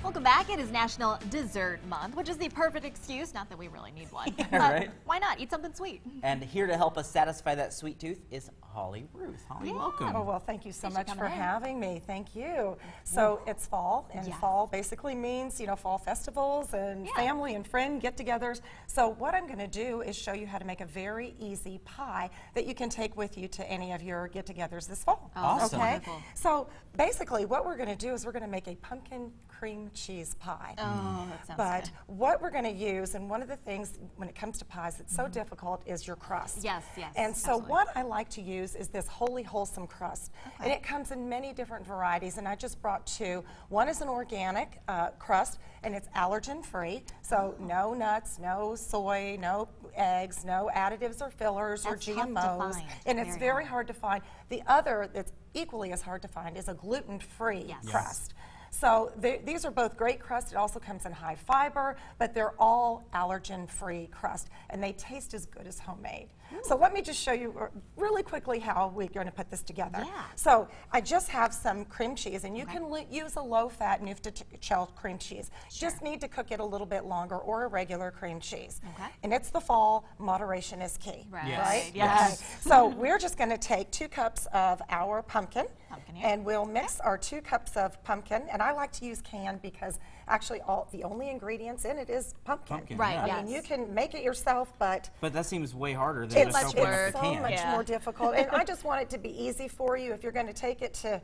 Welcome back. It is National Dessert Month, which is the perfect excuse, not that we really need one, Yeah, but right? why not? Eat something sweet. And here to help us satisfy that sweet tooth is Holly Ruth. Holly, Yeah. welcome. Oh, well, thank you so Thanks for much for coming in. having me. Thank you. So it's fall, and Yes. fall basically means, you know, fall festivals and Yeah. family and friend get-togethers. So what I'm going to do is show you how to make a very easy pie that you can take with you to any of your get-togethers this fall. Oh, that's Awesome. Okay? wonderful. So basically what we're going to do is we're going to make a pumpkin cream cheese pie. Oh, that sounds But good. what we're going to use, and one of the things when it comes to pies that's so difficult, is your crust. Yes, yes, And so absolutely. what I like to use is this Wholly Wholesome crust. Okay. And it comes in many different varieties, and I just brought two. One is an organic crust, and it's allergen free. So no nuts, no soy, no eggs, no additives or fillers That's or tough to GMOs. find. And it's very hard to find. The other that's equally as hard to find is a gluten-free Yes. Yes. crust. So these are both great crusts. It also comes in high fiber, but they're all allergen-free crust, and they taste as good as homemade. So let me just show you really quickly how we're going to put this together. Yeah. So I just have some cream cheese, and you can use a low-fat Nutritionist cream cheese. Just need to cook it a little bit longer, or a regular cream cheese. Okay. And it's the fall. Moderation is key. Right. Yes. Right? Yes. Okay. So we're just going to take 2 cups of our pumpkin, Pumpkin here. and we'll mix our 2 cups of pumpkin. And I like to use canned because actually the only ingredients in it is pumpkin. Pumpkin, Right, yeah. I mean, yes. you can make it yourself, but But that seems way harder than it's, just much opening up work. the so can. much Yeah. more difficult. And I just want it to be easy for you if you're going to take it to,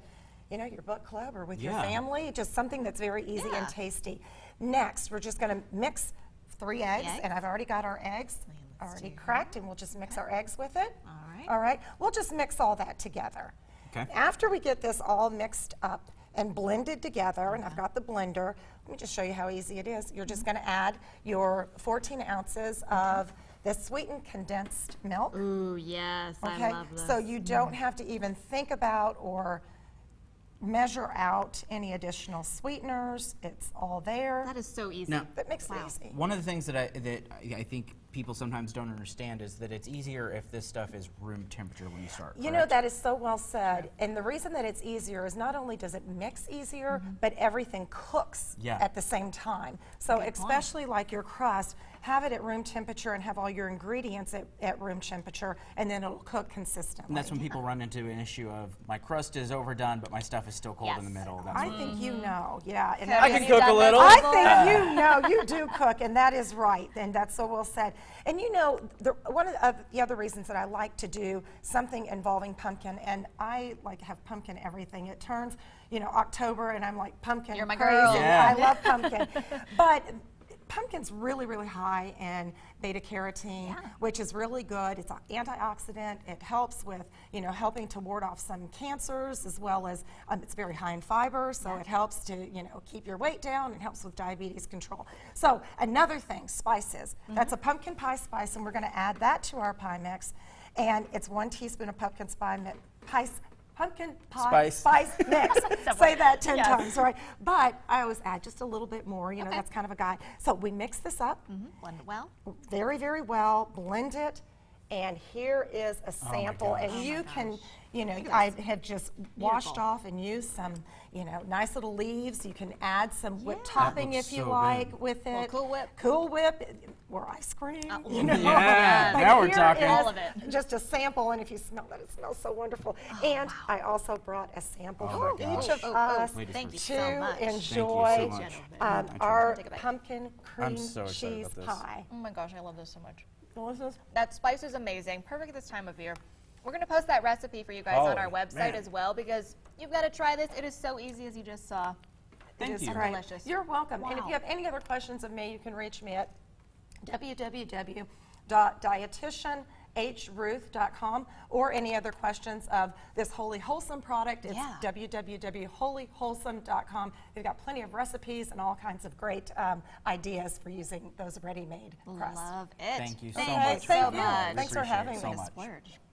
you know, your book club or with your Yeah. family. Just something that's very easy Yeah. and tasty. Next, we're just going to mix 3 eggs, eggs. and I've already got our eggs let's already do cracked, and we'll just mix our eggs with it. All right. All right. We'll just mix all that together. Okay. After we get this all mixed up and blended together, and I've got the blender, let me just show you how easy it is. You're just going to add your 14 ounces of this sweetened condensed milk. Ooh, yes, Okay, I love this. so you don't have to even think about or measure out any additional sweeteners. It's all there. That is so easy. Now- That makes Wow. it easy. One of the things that I think people sometimes don't understand is that it's easier if this stuff is room temperature when you start. You know, correct? that is so well said. And the reason that it's easier is not only does it mix easier, but everything cooks Yeah. at the same time. So especially like your crust, have it at room temperature and have all your ingredients at room temperature, and then it'll cook consistently. And that's when people run into an issue of my crust is overdone, but my stuff is still cold in the Yes. middle. That's I what- think you know, yeah. And Have that can is- cook a little. I think you know, you do cook, and that is right, and that's so well said. And you know, one of the other reasons that I like to do something involving pumpkin, and I like have pumpkin everything. It turns, you know, October, and I'm like pumpkin You're my crazy. girl. Yeah. I love pumpkin, but pumpkin's really, really high in beta carotene, which is really good. It's an antioxidant. It helps with, you know, helping to ward off some cancers, as well as it's very high in fiber, so it helps to, you know, keep your weight down. It helps with diabetes control. So another thing, spices. That's a pumpkin pie spice, and we're going to add that to our pie mix. And it's 1 teaspoon of pumpkin pumpkin pie Spice. mix. Say that 10 Yes. times, all right? But I always add just a little bit more, you know, that's kind of a guide. So we mix this up Blend it well. very, very well, blend it, and here is a sample. gosh. And Oh you my can, gosh. you know, I have just washed Beautiful. off and used some, you know, nice little leaves. You can add some whipped Yeah. topping That looks if you so like good. with Well, it. Cool Whip. Cool Whip, or ice cream, you know. Yeah, But now we're here talking. is All of it. Just a sample, and if you smell that, it smells so wonderful. And I also brought a sample Oh for my each gosh. of us Ladies Thank you first. so to much. enjoy much. I our Take a bite. pumpkin I'm cream so excited cheese about this. pie. Oh my gosh, I love this so much. Delicious. That spice is amazing. Perfect this time of year. We're going to post that recipe for you guys on our Oh, website man. as well, because you've got to try this. It is so easy, as you just saw. Thank It is you. great. Delicious. You're welcome. And if Wow. you have any other questions of me, you can reach me at www.dietitianhruth.com, or any other questions of this Wholly Wholesome product. It's Yeah. www.whollyWholesome.com. They've got plenty of recipes and all kinds of great ideas for using those ready-made crusts. Love it. Thank you so Okay, much. thank for you. that. Thanks for Appreciate it having so me. much. Splurge.